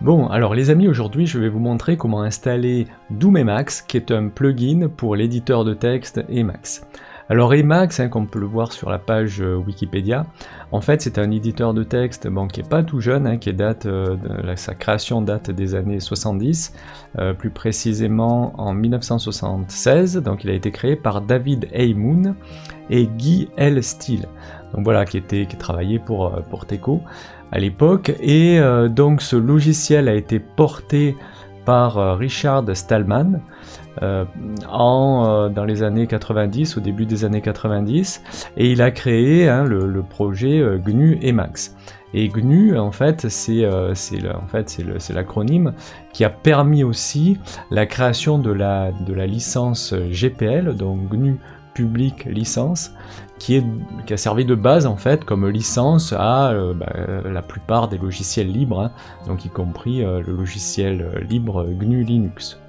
Bon, alors les amis, aujourd'hui je vais vous montrer comment installer Doom Emacs, qui est un plugin pour l'éditeur de texte Emacs. Alors Emacs, comme on peut le voir sur la page Wikipédia, en fait c'est un éditeur de texte qui est pas tout jeune, sa création date des années 70, plus précisément en 1976, donc il a été créé par David A. Moon et Guy L. Steele, donc voilà, qui travaillait pour Teco à l'époque, et donc ce logiciel a été porté par Richard Stallman dans les années 90, au début des années 90, et il a créé le projet GNU Emacs. Et GNU, en fait, c'est l'acronyme qui a permis aussi la création de la licence GPL, donc GNU Public Licence, qui a servi de base en fait comme licence à la plupart des logiciels libres, donc y compris le logiciel libre GNU Linux.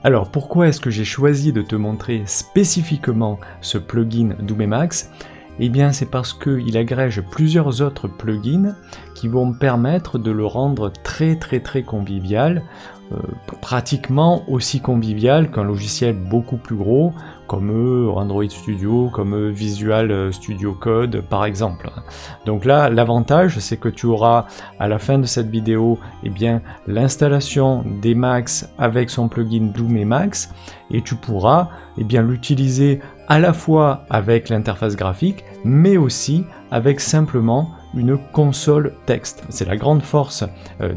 Alors pourquoi est-ce que j'ai choisi de te montrer spécifiquement ce plugin Doom Emacs ? Eh bien c'est parce qu'il agrège plusieurs autres plugins qui vont me permettre de le rendre très convivial, pratiquement aussi convivial qu'un logiciel beaucoup plus gros comme Android Studio, comme Visual Studio Code par exemple. Donc là, l'avantage c'est que tu auras à la fin de cette vidéo l'installation d'Emacs avec son plugin Doom Emacs, et tu pourras l'utiliser à la fois avec l'interface graphique mais aussi avec simplement une console texte. C'est la grande force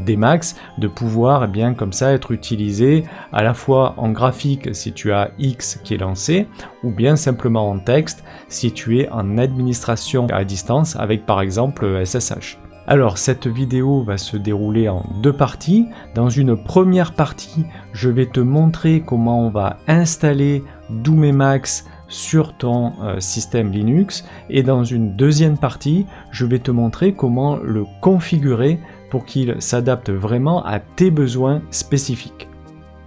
d'Emacs de pouvoir comme ça être utilisé à la fois en graphique si tu as X qui est lancé, ou bien simplement en texte si tu es en administration à distance avec par exemple SSH. Alors cette vidéo va se dérouler en deux parties. Dans une première partie, je vais te montrer comment on va installer Doom Emacs sur ton système Linux, et dans une deuxième partie, je vais te montrer comment le configurer pour qu'il s'adapte vraiment à tes besoins spécifiques.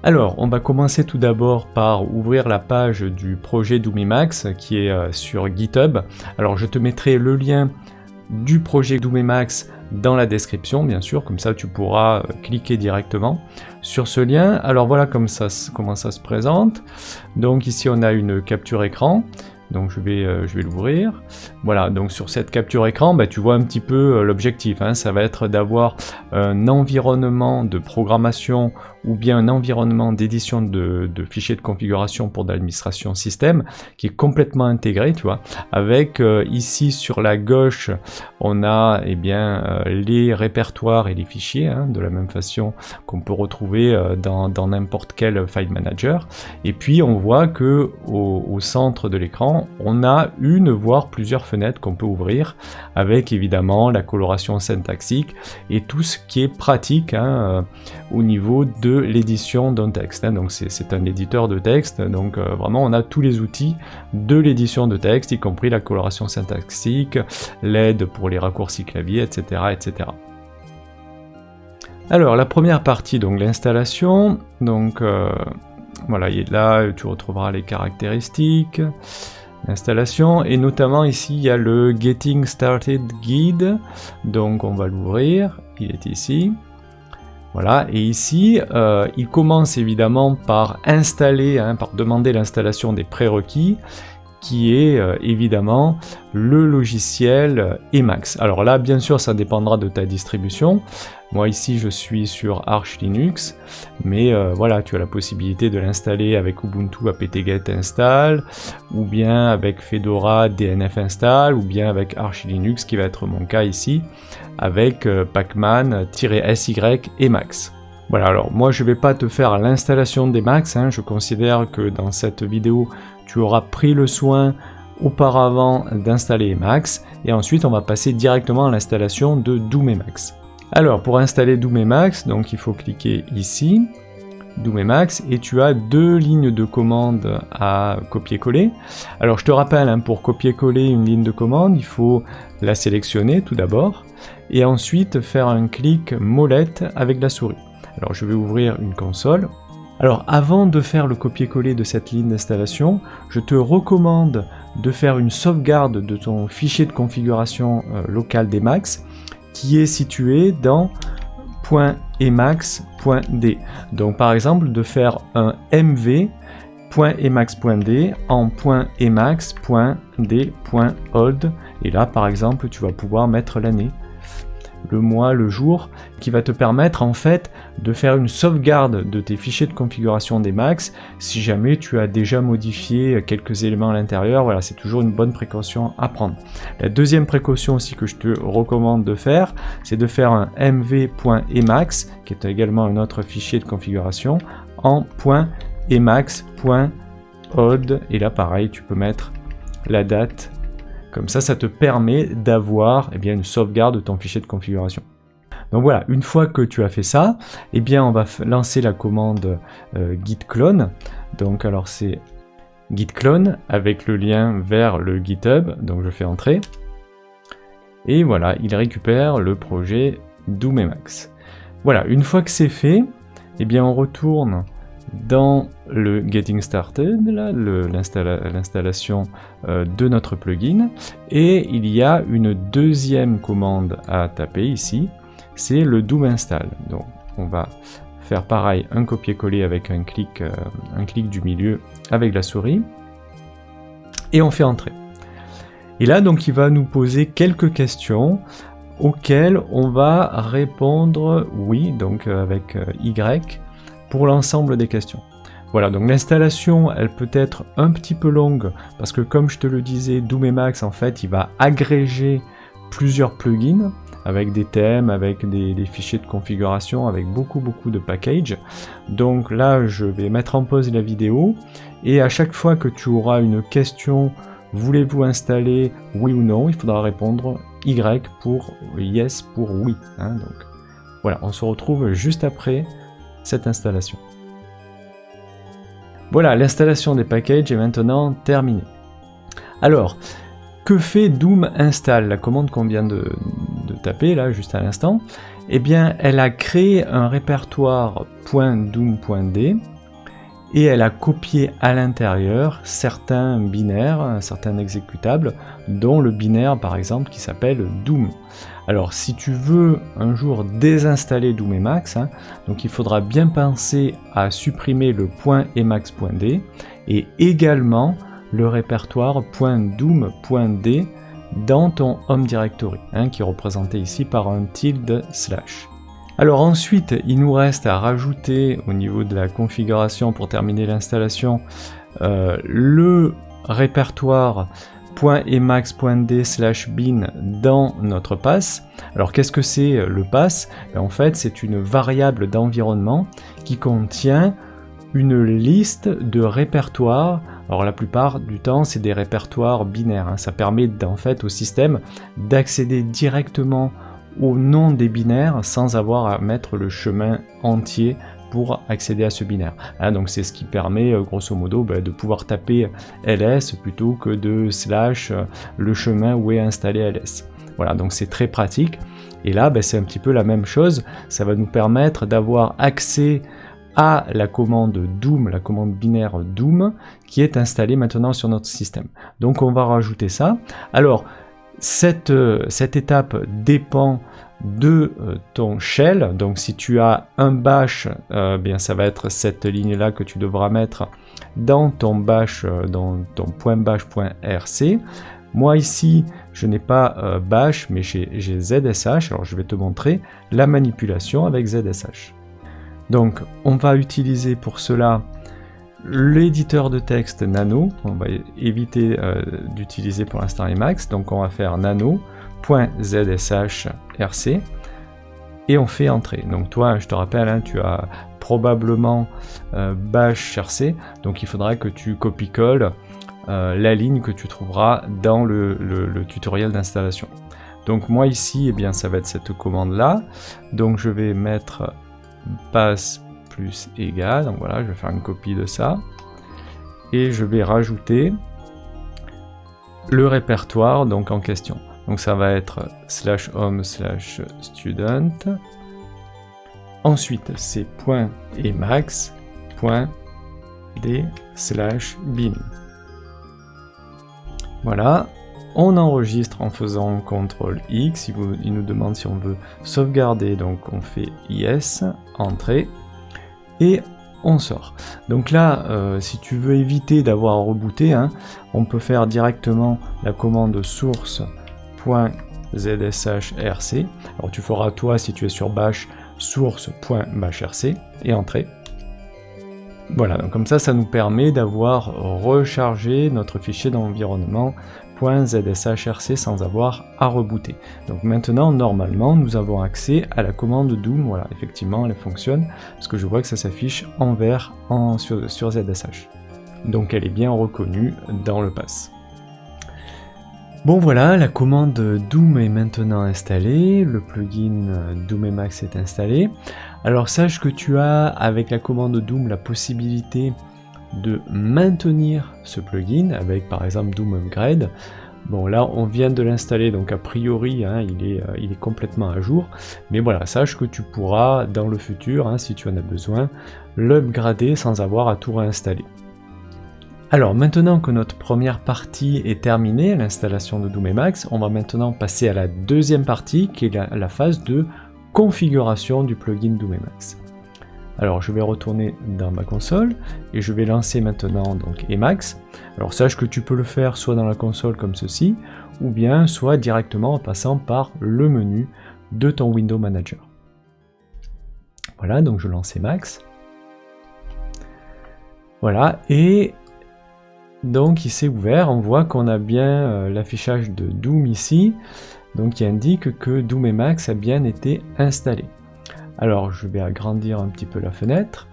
Alors, on va commencer tout d'abord par ouvrir la page du projet Doom Emacs qui est sur GitHub. Alors, je te mettrai le lien du projet Doom Emacs dans la description, bien sûr, comme ça tu pourras cliquer directement sur ce lien. Alors voilà comment ça se présente. Donc ici on a une capture écran, donc je vais l'ouvrir. Voilà, donc sur cette capture écran, tu vois un petit peu l'objectif, ça va être d'avoir un environnement de programmation ou bien un environnement d'édition de fichiers de configuration pour de l'administration système qui est complètement intégré, tu vois, avec ici sur la gauche on a les répertoires et les fichiers, de la même façon qu'on peut retrouver dans n'importe quel file manager, et puis on voit que au centre de l'écran on a une voire plusieurs fenêtres qu'on peut ouvrir avec évidemment la coloration syntaxique et tout ce qui est pratique au niveau de l'édition d'un texte. Donc c'est un éditeur de texte, donc vraiment on a tous les outils de l'édition de texte, y compris la coloration syntaxique, l'aide pour les raccourcis clavier, etc. etc. Alors la première partie, donc l'installation, donc voilà, là tu retrouveras les caractéristiques, l'installation, et notamment ici il y a le Getting Started Guide, donc on va l'ouvrir, il est ici. Voilà, et ici, il commence évidemment par installer, par demander l'installation des prérequis, qui est évidemment le logiciel Emacs. Alors là, bien sûr, ça dépendra de ta distribution. Moi ici, je suis sur Arch Linux, mais voilà, tu as la possibilité de l'installer avec Ubuntu apt-get install, ou bien avec Fedora dnf install, ou bien avec Arch Linux, qui va être mon cas ici, avec pacman-sy Emacs. Voilà, alors moi je vais pas te faire l'installation d'Emacs, je considère que dans cette vidéo tu auras pris le soin auparavant d'installer Emacs, et ensuite on va passer directement à l'installation de Doom Emacs. Alors pour installer Doom Emacs, donc il faut cliquer ici, Doom Emacs, et tu as deux lignes de commande à copier-coller. Alors je te rappelle, pour copier-coller une ligne de commande, il faut la sélectionner tout d'abord, et ensuite faire un clic molette avec la souris. Alors je vais ouvrir une console. Alors avant de faire le copier-coller de cette ligne d'installation, je te recommande de faire une sauvegarde de ton fichier de configuration local d'Emacs qui est situé dans .emacs.d. Donc par exemple de faire un mv.emacs.d en .emacs.d.old, et là par exemple tu vas pouvoir mettre l'année, le mois, le jour, qui va te permettre en fait de faire une sauvegarde de tes fichiers de configuration d'Emacs si jamais tu as déjà modifié quelques éléments à l'intérieur. Voilà, c'est toujours une bonne précaution à prendre. La deuxième précaution aussi que je te recommande de faire, c'est de faire un mv.emacs, qui est également un autre fichier de configuration, en .emacs.old, et là pareil, tu peux mettre la date. Comme ça te permet d'avoir une sauvegarde de ton fichier de configuration. Donc voilà, une fois que tu as fait ça, on va lancer la commande git clone. Donc alors c'est git clone avec le lien vers le GitHub. Donc je fais entrer. Et voilà, il récupère le projet Doom Emacs. Voilà, une fois que c'est fait, on retourne dans le Getting Started, l'installation de notre plugin, et il y a une deuxième commande à taper ici, c'est le Doom Install. Donc on va faire pareil, un copier-coller avec un clic du milieu avec la souris, et on fait entrer. Et là donc il va nous poser quelques questions auxquelles on va répondre oui, donc avec Y, pour l'ensemble des questions. Voilà, donc l'installation, elle peut être un petit peu longue, parce que comme je te le disais, Doom Emacs, en fait, il va agréger plusieurs plugins, avec des thèmes, avec des fichiers de configuration, avec beaucoup de packages. Donc là, je vais mettre en pause la vidéo, et à chaque fois que tu auras une question, voulez-vous installer oui ou non, il faudra répondre Y pour yes pour oui. Donc voilà, on se retrouve juste après cette installation. Voilà, l'installation des packages est maintenant terminée. Alors, que fait Doom Install, la commande qu'on vient de taper là juste à l'instant? Elle a créé un répertoire .doom.d et elle a copié à l'intérieur certains binaires, certains exécutables, dont le binaire par exemple qui s'appelle Doom. Alors si tu veux un jour désinstaller Doom Emacs, donc il faudra bien penser à supprimer le .emacs.d et également le répertoire .doom.d dans ton home directory, qui est représenté ici par un /. Alors ensuite, il nous reste à rajouter au niveau de la configuration pour terminer l'installation le répertoire .emacs.d/bin dans notre pass. Alors qu'est-ce que c'est le pass? En fait, c'est une variable d'environnement qui contient une liste de répertoires. Alors la plupart du temps, c'est des répertoires binaires. Ça permet en fait au système d'accéder directement au nom des binaires sans avoir à mettre le chemin entier pour accéder à ce binaire. Donc c'est ce qui permet grosso modo de pouvoir taper ls plutôt que de / le chemin où est installé ls. Voilà, donc c'est très pratique. Et là, c'est un petit peu la même chose. Ça va nous permettre d'avoir accès à la commande Doom, la commande binaire Doom, qui est installée maintenant sur notre système. Donc on va rajouter ça. Alors, cette étape dépend de ton shell. Donc si tu as un bash, ça va être cette ligne là que tu devras mettre dans ton bash, dans ton .bash.rc. Moi ici je n'ai pas bash, mais j'ai ZSH. Alors je vais te montrer la manipulation avec ZSH. Donc on va utiliser pour cela l'éditeur de texte Nano. On va éviter d'utiliser pour l'instant Emacs, donc on va faire nano.zshrc et on fait entrer. Donc toi, je te rappelle, tu as probablement bash rc, donc il faudra que tu copie-colles la ligne que tu trouveras dans le tutoriel d'installation. Donc moi ici, ça va être cette commande là. Donc je vais mettre pass plus égal, donc voilà, je vais faire une copie de ça et je vais rajouter le répertoire donc en question. Donc ça va être /home/student. Ensuite c'est .emacs.d/bin. Voilà, on enregistre en faisant CTRL X, il nous demande si on veut sauvegarder, donc on fait yes, entrée, et on sort. Donc là, si tu veux éviter d'avoir à rebooter, hein, on peut faire directement la commande source.zshrc. Alors tu feras toi, si tu es sur bash, source.bashrc et entrée. Voilà, donc comme ça nous permet d'avoir rechargé notre fichier d'environnement .zshrc sans avoir à rebooter. Donc maintenant, normalement, nous avons accès à la commande Doom. Voilà, effectivement, elle fonctionne, parce que je vois que ça s'affiche en vert sur ZSH. Donc elle est bien reconnue dans le pass. Bon voilà, la commande Doom est maintenant installée, le plugin Doom Emacs est installé. Alors sache que tu as avec la commande Doom la possibilité de maintenir ce plugin avec par exemple Doom Upgrade. Bon là on vient de l'installer donc a priori hein, il est complètement à jour, mais voilà, sache que tu pourras dans le futur, hein, si tu en as besoin, l'upgrader sans avoir à tout réinstaller. Alors maintenant que notre première partie est terminée, l'installation de Doom Emacs, on va maintenant passer à la deuxième partie qui est la phase de configuration du plugin Doom Emacs. Alors je vais retourner dans ma console et je vais lancer maintenant donc Emacs. Alors sache que tu peux le faire soit dans la console comme ceci, ou bien soit directement en passant par le menu de ton Window Manager. Voilà, donc je lance Emacs. Voilà, et donc il s'est ouvert, on voit qu'on a bien l'affichage de Doom ici, donc qui indique que Doom Emacs a bien été installé. Alors je vais agrandir un petit peu la fenêtre,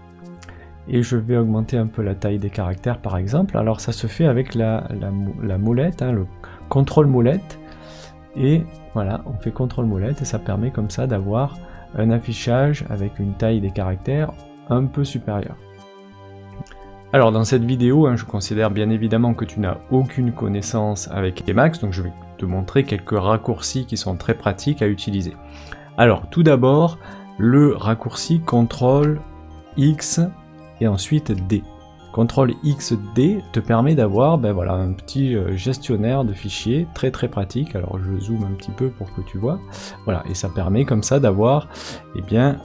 et je vais augmenter un peu la taille des caractères par exemple. Alors ça se fait avec la molette, hein, le contrôle molette, et voilà, on fait contrôle molette, et ça permet comme ça d'avoir un affichage avec une taille des caractères un peu supérieure. Alors dans cette vidéo, hein, je considère bien évidemment que tu n'as aucune connaissance avec Emacs, donc je vais te montrer quelques raccourcis qui sont très pratiques à utiliser. Alors tout d'abord, le raccourci CTRL X et ensuite D. CTRL XD te permet d'avoir voilà, un petit gestionnaire de fichiers très pratique. Alors je zoome un petit peu pour que tu vois. Voilà, et ça permet comme ça d'avoir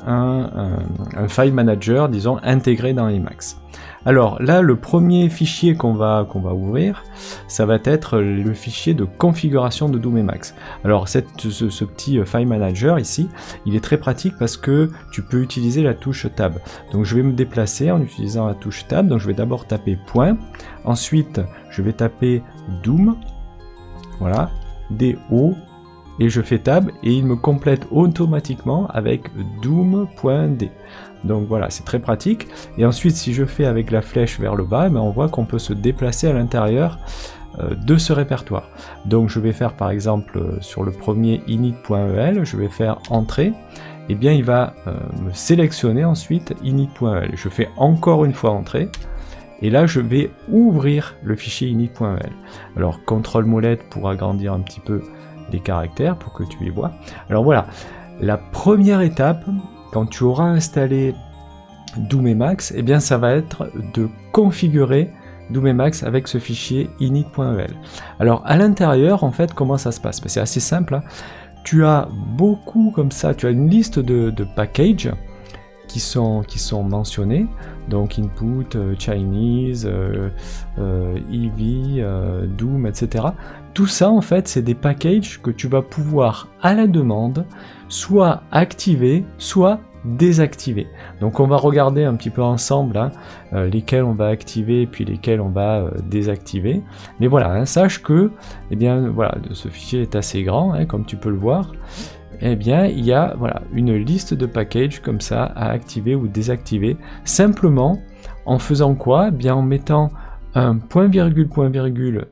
un file manager, disons, intégré dans Emacs. Alors là, le premier fichier qu'on va ouvrir, ça va être le fichier de configuration de Doom Emacs. Alors ce petit file manager ici, il est très pratique parce que tu peux utiliser la touche Tab. Donc je vais me déplacer en utilisant la touche Tab. Donc je vais d'abord taper point, ensuite je vais taper Doom, voilà, DO, et je fais Tab et il me complète automatiquement avec Doom.d. Donc voilà, c'est très pratique. Et ensuite, si je fais avec la flèche vers le bas, on voit qu'on peut se déplacer à l'intérieur de ce répertoire. Donc je vais faire par exemple sur le premier init.el, je vais faire entrée, et bien il va me sélectionner ensuite init.el. Je fais encore une fois entrée, et là je vais ouvrir le fichier init.el. Alors contrôle molette pour agrandir un petit peu les caractères pour que tu les vois. Alors voilà, la première étape, quand tu auras installé Doom Emacs, eh bien ça va être de configurer Doom Emacs avec ce fichier init.el. Alors à l'intérieur, en fait, comment ça se passe? C'est assez simple, hein. Tu as beaucoup comme ça, tu as une liste de packages qui sont mentionnés, donc input, Chinese, Eevee, Doom, etc. Tout ça, en fait, c'est des packages que tu vas pouvoir, à la demande, soit activer, soit désactiver. Donc on va regarder un petit peu ensemble hein, lesquels on va activer et puis lesquels on va désactiver. Mais voilà, hein, sache que eh bien, voilà, ce fichier est assez grand, hein, comme tu peux le voir. Eh bien, il y a voilà, une liste de packages comme ça à activer ou désactiver, simplement en faisant quoi? Eh bien, en mettant un point virgule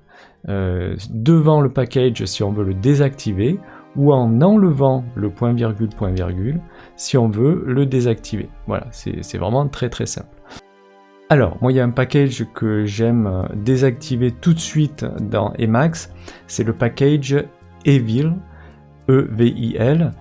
devant le package si on veut le désactiver, ou en enlevant le point virgule si on veut le désactiver. Voilà, c'est vraiment très simple. Alors, moi il y a un package que j'aime désactiver tout de suite dans Emacs, c'est le package Evil, E-V-I-L.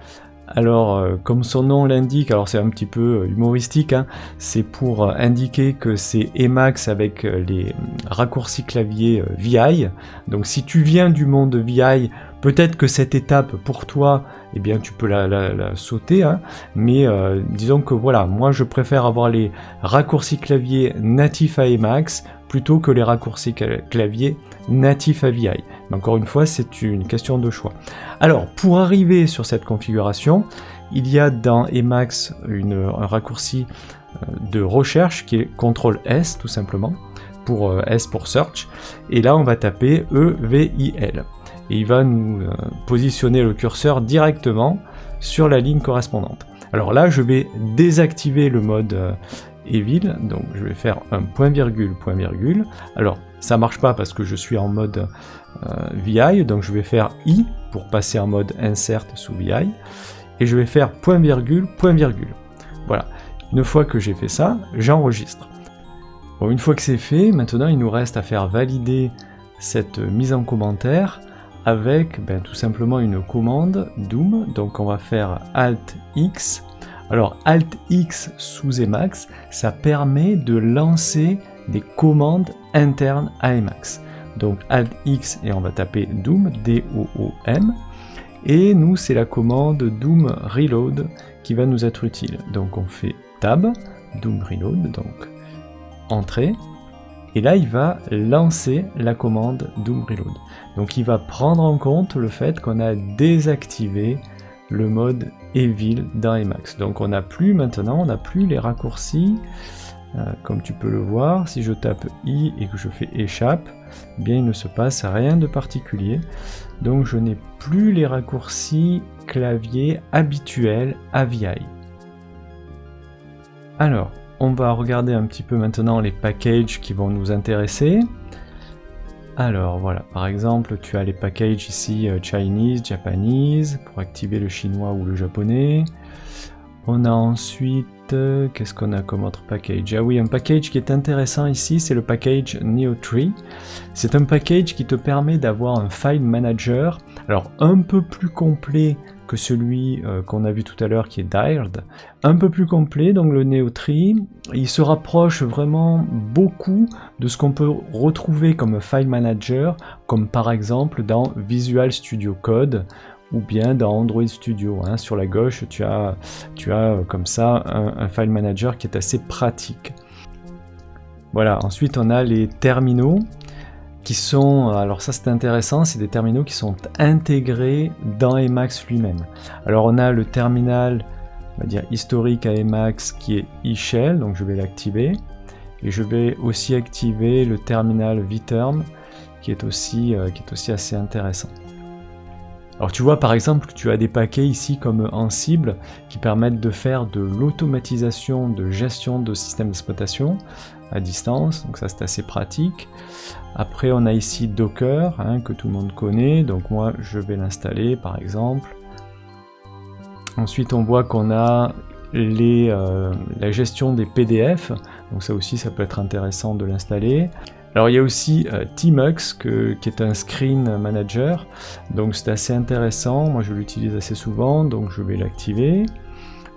Alors, comme son nom l'indique, alors c'est un petit peu humoristique, hein, c'est pour indiquer que c'est Emacs avec les raccourcis clavier VI. Donc si tu viens du monde VI, peut-être que cette étape pour toi, eh bien tu peux la sauter, hein, mais disons que voilà, moi je préfère avoir les raccourcis clavier natifs à Emacs plutôt que les raccourcis clavier natifs à VI. Mais encore une fois, c'est une question de choix. Alors, pour arriver sur cette configuration, il y a dans Emacs un raccourci de recherche qui est CTRL-S tout simplement, pour S pour Search, et là on va taper EVIL. Et il va nous positionner le curseur directement sur la ligne correspondante. Alors là, je vais désactiver le mode Evil, donc je vais faire un point virgule. Alors ça marche pas parce que je suis en mode VI, donc je vais faire I pour passer en mode Insert sous VI, et je vais faire point virgule. Voilà, une fois que j'ai fait ça, j'enregistre. Bon, une fois que c'est fait, maintenant il nous reste à faire valider cette mise en commentaire avec tout simplement une commande Doom, donc on va faire Alt X. Alors Alt X sous Emacs, ça permet de lancer des commandes internes à Emacs. Donc Alt X et on va taper Doom, D-O-O-M, et nous c'est la commande Doom Reload qui va nous être utile. Donc on fait Tab, Doom Reload, donc Entrée, et là il va lancer la commande Doom Reload. Donc il va prendre en compte le fait qu'on a désactivé le mode Evil dans Emacs. Donc on n'a plus maintenant, on n'a plus les raccourcis, comme tu peux le voir, si je tape I et que je fais échappe, eh bien il ne se passe rien de particulier. Donc je n'ai plus les raccourcis clavier habituels à VI. Alors, on va regarder un petit peu maintenant les packages qui vont nous intéresser. Alors voilà, par exemple, tu as les packages ici Chinese, Japanese, pour activer le chinois ou le japonais. On a ensuite, qu'est-ce qu'on a comme autre package? Ah oui, un package qui est intéressant ici, c'est le package Neo3. C'est un package qui te permet d'avoir un file manager, alors un peu plus complet que celui qu'on a vu tout à l'heure qui est Dialed, un peu plus complet, donc le Neo3, il se rapproche vraiment beaucoup de ce qu'on peut retrouver comme file manager, comme par exemple dans Visual Studio Code, ou bien dans Android Studio. Hein. Sur la gauche, tu as comme ça un file manager qui est assez pratique. Voilà, ensuite on a les terminaux qui sont, alors ça c'est intéressant, c'est des terminaux qui sont intégrés dans Emacs lui-même. Alors on a le terminal, on va dire historique à Emacs qui est eShell, donc je vais l'activer. Et je vais aussi activer le terminal vterm qui est aussi assez intéressant. Alors tu vois par exemple que tu as des paquets ici comme Ansible qui permettent de faire de l'automatisation de gestion de système d'exploitation à distance, donc ça c'est assez pratique. Après on a ici Docker que tout le monde connaît, donc moi je vais l'installer par exemple. Ensuite on voit qu'on a la gestion des PDF, donc ça aussi ça peut être intéressant de l'installer. Alors il y a aussi Tmux qui est un screen manager, donc c'est assez intéressant, moi je l'utilise assez souvent, donc je vais l'activer.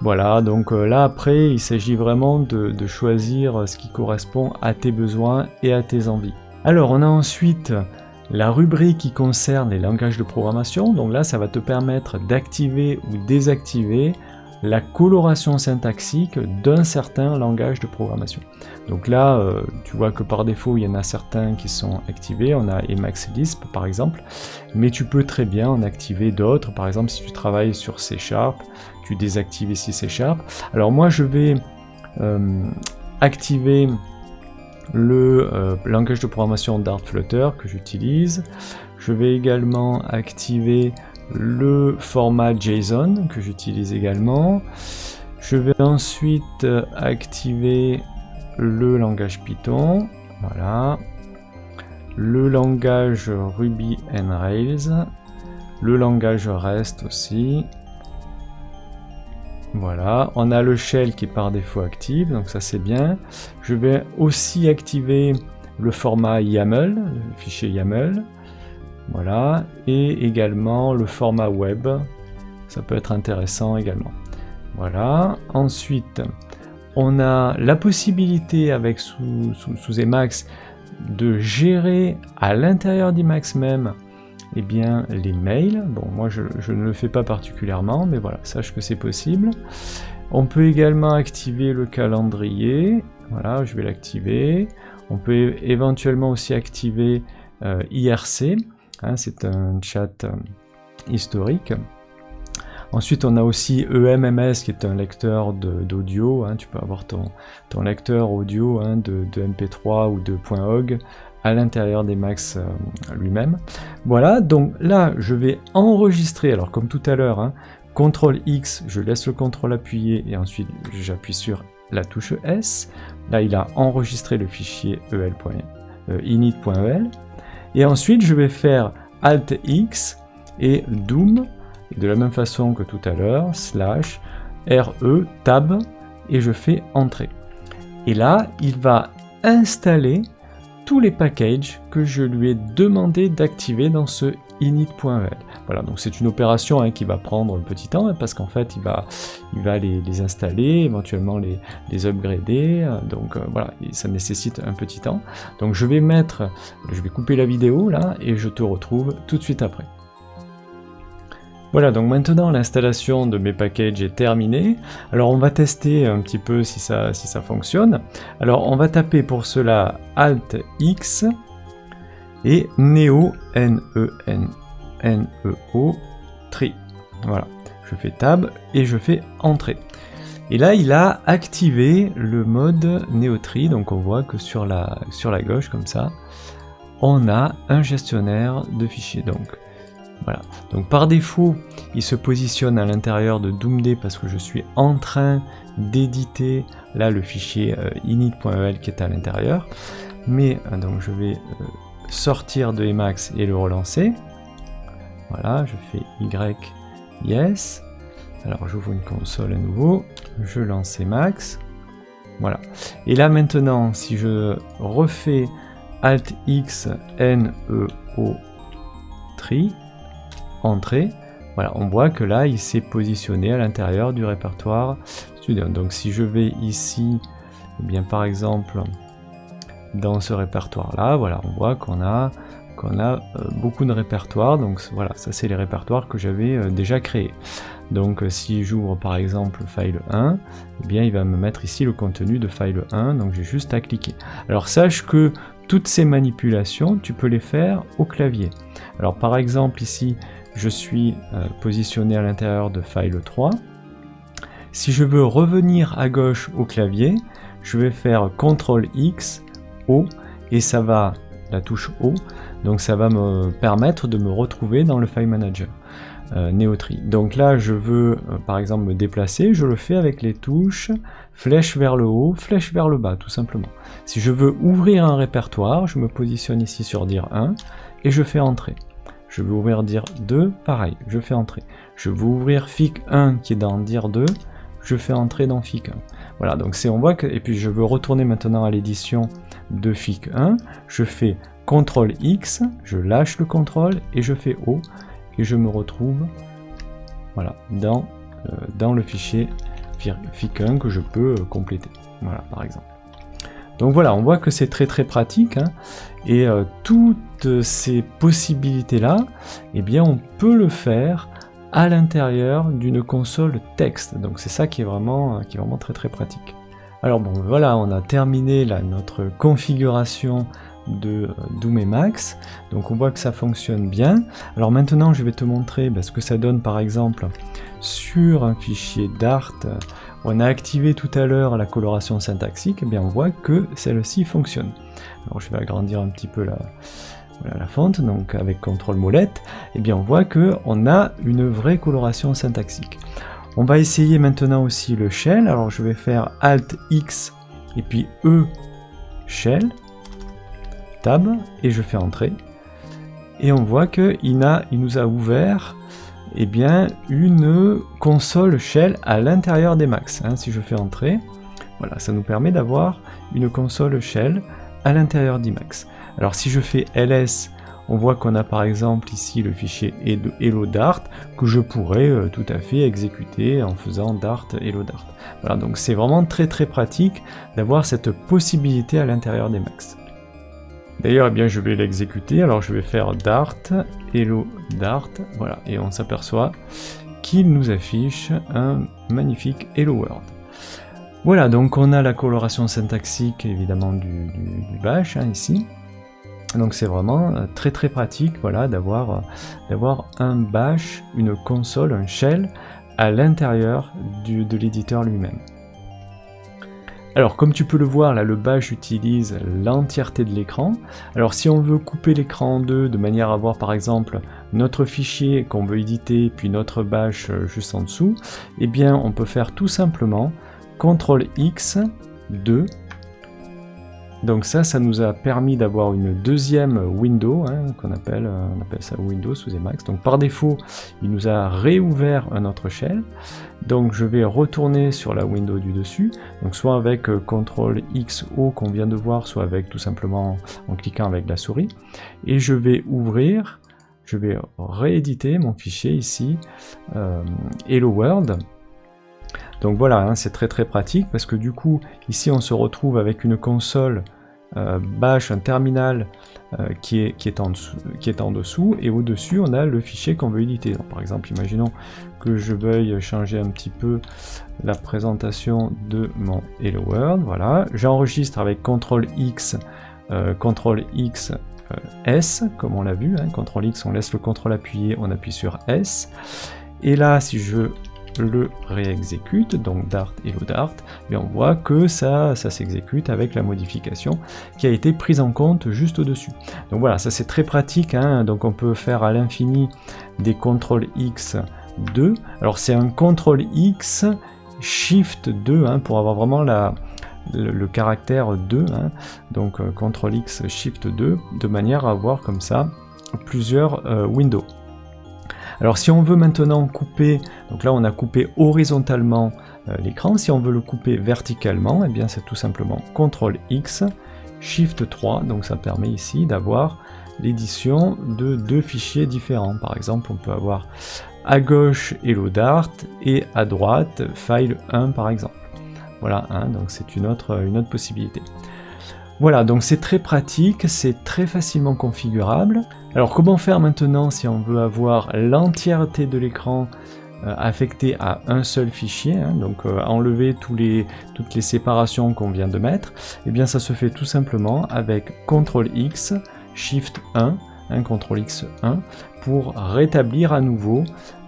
Voilà, donc là après il s'agit vraiment de choisir ce qui correspond à tes besoins et à tes envies. Alors on a ensuite la rubrique qui concerne les langages de programmation, donc là ça va te permettre d'activer ou désactiver la coloration syntaxique d'un certain langage de programmation. Donc là, tu vois que par défaut, il y en a certains qui sont activés, on a Emacs Lisp par exemple, mais tu peux très bien en activer d'autres, par exemple si tu travailles sur C#, tu désactives ici C#. Alors moi je vais activer le langage de programmation Dart Flutter que j'utilise, je vais également activer le format JSON que j'utilise également. Je vais ensuite activer le langage Python, voilà, le langage Ruby on Rails, le langage REST aussi. Voilà, on a le shell qui est par défaut actif, donc ça c'est bien. Je vais aussi activer le format YAML, le fichier YAML. Voilà, et également le format web ça peut être intéressant également. Voilà, ensuite on a la possibilité avec sous Emacs de gérer à l'intérieur d'Emacs même eh bien, les mails. Bon, moi je ne le fais pas particulièrement, mais voilà, sache que c'est possible. On peut également activer le calendrier, voilà, je vais l'activer. On peut éventuellement aussi activer IRC, hein, c'est un chat historique. Ensuite, on a aussi EMMS qui est un lecteur d'audio, hein, tu peux avoir ton lecteur audio hein, de MP3 ou de .ogg à l'intérieur d'Emacs lui-même. Voilà, donc là, je vais enregistrer, alors comme tout à l'heure, hein, CTRL X, je laisse le contrôle appuyé et ensuite j'appuie sur la touche S. Là, il a enregistré le fichier init.el. Et ensuite, je vais faire Alt X et Doom, de la même façon que tout à l'heure, /RE tab, et je fais Entrée. Et là, il va installer tous les packages que je lui ai demandé d'activer dans ce init.el. Voilà, donc c'est une opération hein, qui va prendre un petit temps, hein, parce qu'en fait, il va les installer, éventuellement les upgrader, donc voilà, ça nécessite un petit temps. Donc je vais couper la vidéo là, et je te retrouve tout de suite après. Voilà, donc maintenant l'installation de mes packages est terminée. Alors on va tester un petit peu si ça fonctionne. Alors on va taper pour cela Alt X et Neo N-E-O Tree. Voilà, je fais Tab et je fais Entrée. Et là il a activé le mode Neo Tree, donc on voit que sur la gauche comme ça, on a un gestionnaire de fichiers. Voilà. Donc par défaut, il se positionne à l'intérieur de doomd parce que je suis en train d'éditer là le fichier init.el qui est à l'intérieur. Mais donc je vais sortir de Emacs et le relancer. Voilà, je fais Y, yes. Alors j'ouvre une console à nouveau, je lance Emacs. Voilà. Et là maintenant, si je refais Alt X N-E-O Tree, Entrée, voilà, on voit que là il s'est positionné à l'intérieur du répertoire Studio. Donc si je vais ici, eh bien par exemple dans ce répertoire là, voilà, on voit qu'on a beaucoup de répertoires. Donc voilà, ça c'est les répertoires que j'avais déjà créés. Donc si j'ouvre par exemple file 1, eh bien il va me mettre ici le contenu de file 1, donc j'ai juste à cliquer. Alors sache que toutes ces manipulations, tu peux les faire au clavier. Alors par exemple ici, je suis positionné à l'intérieur de file 3. Si je veux revenir à gauche au clavier, je vais faire CTRL X, O, et ça va, la touche O, donc ça va me permettre de me retrouver dans le file manager Neo Tree. Donc là, je veux par exemple me déplacer, je le fais avec les touches flèche vers le haut, flèche vers le bas, tout simplement. Si je veux ouvrir un répertoire, je me positionne ici sur dir 1 et je fais Entrée. Je veux ouvrir dir 2, pareil, je fais Entrée. Je veux ouvrir fic 1 qui est dans dir 2, je fais Entrée dans fic 1. Voilà, donc on voit que, et puis je veux retourner maintenant à l'édition de fic 1, je fais CTRL X, je lâche le CTRL et je fais O, et je me retrouve voilà, dans le fichier fic1 que je peux compléter, voilà, par exemple. Donc voilà, on voit que c'est très très pratique, hein, et toutes ces possibilités-là, eh bien on peut le faire à l'intérieur d'une console texte. Donc c'est ça qui est vraiment très très pratique. Alors bon, voilà, on a terminé là, notre configuration de Doom Emacs, donc on voit que ça fonctionne bien. Alors maintenant je vais te montrer ce que ça donne par exemple sur un fichier Dart. On a activé tout à l'heure la coloration syntaxique, et bien on voit que celle-ci fonctionne. Alors je vais agrandir un petit peu la fonte, donc avec CTRL molette, et bien on voit que on a une vraie coloration syntaxique. On va essayer maintenant aussi le shell. Alors je vais faire Alt X et puis E shell, Tab, et je fais Entrée. Et on voit qu'il nous a ouvert eh bien, une console shell à l'intérieur d'Emacs. Hein, si je fais Entrée, voilà, ça nous permet d'avoir une console shell à l'intérieur d'Emacs. Alors si je fais ls, on voit qu'on a par exemple ici le fichier hello Dart que je pourrais tout à fait exécuter en faisant Dart hello Dart. Voilà, donc c'est vraiment très pratique d'avoir cette possibilité à l'intérieur d'Emacs. D'ailleurs, eh bien, je vais l'exécuter. Alors, je vais faire Dart, Hello Dart, voilà, et on s'aperçoit qu'il nous affiche un magnifique Hello World. Voilà, donc on a la coloration syntaxique évidemment du bash ici. Donc c'est vraiment très pratique, voilà, d'avoir un bash, une console, un shell à l'intérieur de l'éditeur lui-même. Alors comme tu peux le voir là, le bash utilise l'entièreté de l'écran. Alors si on veut couper l'écran en deux de manière à avoir par exemple notre fichier qu'on veut éditer puis notre bash juste en dessous, eh bien on peut faire tout simplement CTRL X 2. Donc ça nous a permis d'avoir une deuxième window, on appelle ça Windows sous Emacs. Donc par défaut, il nous a réouvert un autre shell. Donc je vais retourner sur la window du dessus, donc soit avec CTRL XO qu'on vient de voir, soit avec tout simplement en cliquant avec la souris. Et je vais ouvrir, je vais rééditer mon fichier ici, Hello World. Donc voilà, c'est très pratique parce que du coup, ici on se retrouve avec une console bash, un terminal qui est en dessous, et au-dessus on a le fichier qu'on veut éditer. Donc, par exemple, imaginons que je veuille changer un petit peu la présentation de mon Hello World. Voilà, j'enregistre avec CTRL X, S, comme on l'a vu, CTRL X, on laisse le CTRL appuyé, on appuie sur S, et là si je le réexécute, donc Dart Hello Dart, et on voit que ça s'exécute avec la modification qui a été prise en compte juste au-dessus. Donc voilà, ça c'est très pratique, donc on peut faire à l'infini des CTRL X 2. Alors c'est un CTRL X Shift 2 pour avoir vraiment le caractère 2, donc CTRL X Shift 2, de manière à avoir comme ça plusieurs windows. Alors si on veut maintenant couper, donc là on a coupé horizontalement l'écran, si on veut le couper verticalement, eh bien c'est tout simplement CTRL X, Shift 3, donc ça permet ici d'avoir l'édition de deux fichiers différents. Par exemple, on peut avoir à gauche Hello Dart et à droite File 1 par exemple. Voilà, donc c'est une autre possibilité. Voilà, donc c'est très pratique, c'est très facilement configurable. Alors comment faire maintenant si on veut avoir l'entièreté de l'écran affectée à un seul fichier, donc enlever toutes les séparations qu'on vient de mettre? Eh bien ça se fait tout simplement avec CTRL X, Shift 1, CTRL X 1, pour rétablir à nouveau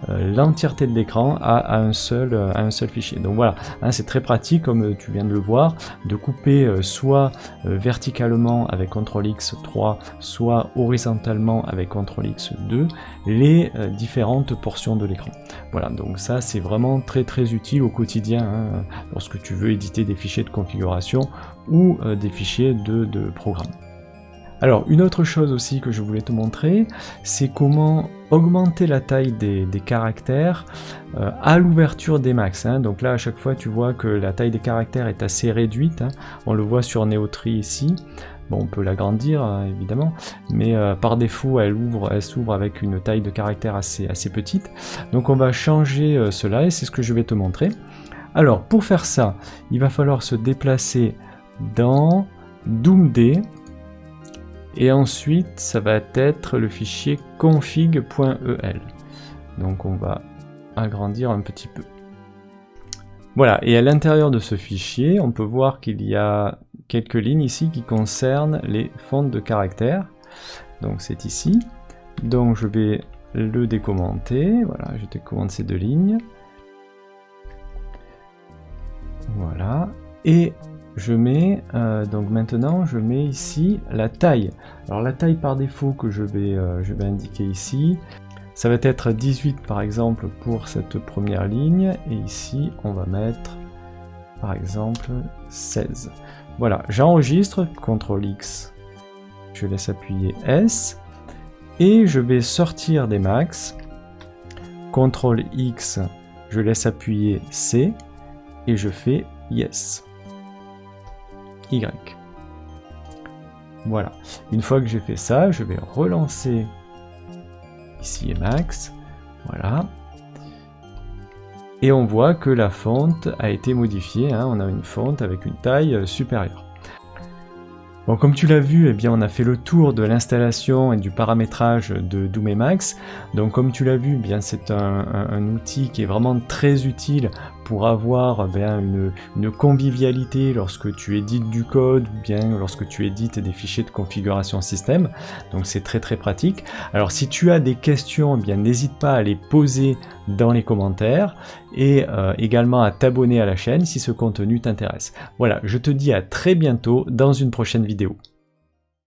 l'entièreté de l'écran à un seul fichier. Donc voilà, c'est très pratique comme tu viens de le voir, de couper soit verticalement avec CTRL X 3, soit horizontalement avec CTRL X 2, les différentes portions de l'écran. Voilà, donc ça c'est vraiment très utile au quotidien, lorsque tu veux éditer des fichiers de configuration ou des fichiers de programme. Alors une autre chose aussi que je voulais te montrer, c'est comment augmenter la taille des caractères à l'ouverture d'Emacs. Donc là à chaque fois tu vois que la taille des caractères est assez réduite, on le voit sur Neotree ici. Bon, on peut l'agrandir évidemment, mais par défaut elle s'ouvre avec une taille de caractère assez petite. Donc on va changer cela et c'est ce que je vais te montrer. Alors pour faire ça, il va falloir se déplacer dans doomd. Et ensuite, ça va être le fichier config.el. Donc on va agrandir un petit peu. Voilà, et à l'intérieur de ce fichier, on peut voir qu'il y a quelques lignes ici qui concernent les fontes de caractères. Donc c'est ici. Donc je vais le décommenter. Voilà, je décommente ces deux lignes. Voilà. Et je mets, donc maintenant je mets ici la taille. Alors la taille par défaut que je vais indiquer ici, ça va être 18 par exemple pour cette première ligne, et ici on va mettre par exemple 16. Voilà, j'enregistre, CTRL X, je laisse appuyer S, et je vais sortir d'Emacs, CTRL X, je laisse appuyer C, et je fais Yes. Y. Voilà, une fois que j'ai fait ça, je vais relancer ici Emacs, voilà. Et on voit que la fonte a été modifiée, hein, on a une fonte avec une taille supérieure. Bon, comme tu l'as vu, eh bien, on a fait le tour de l'installation et du paramétrage de Doom Emacs. Donc comme tu l'as vu, eh bien, c'est un outil qui est vraiment très utile pour avoir une convivialité lorsque tu édites du code ou bien lorsque tu édites des fichiers de configuration système. Donc c'est très très pratique. Alors si tu as des questions, eh bien n'hésite pas à les poser dans les commentaires et également à t'abonner à la chaîne si ce contenu t'intéresse. Voilà, je te dis à très bientôt dans une prochaine vidéo.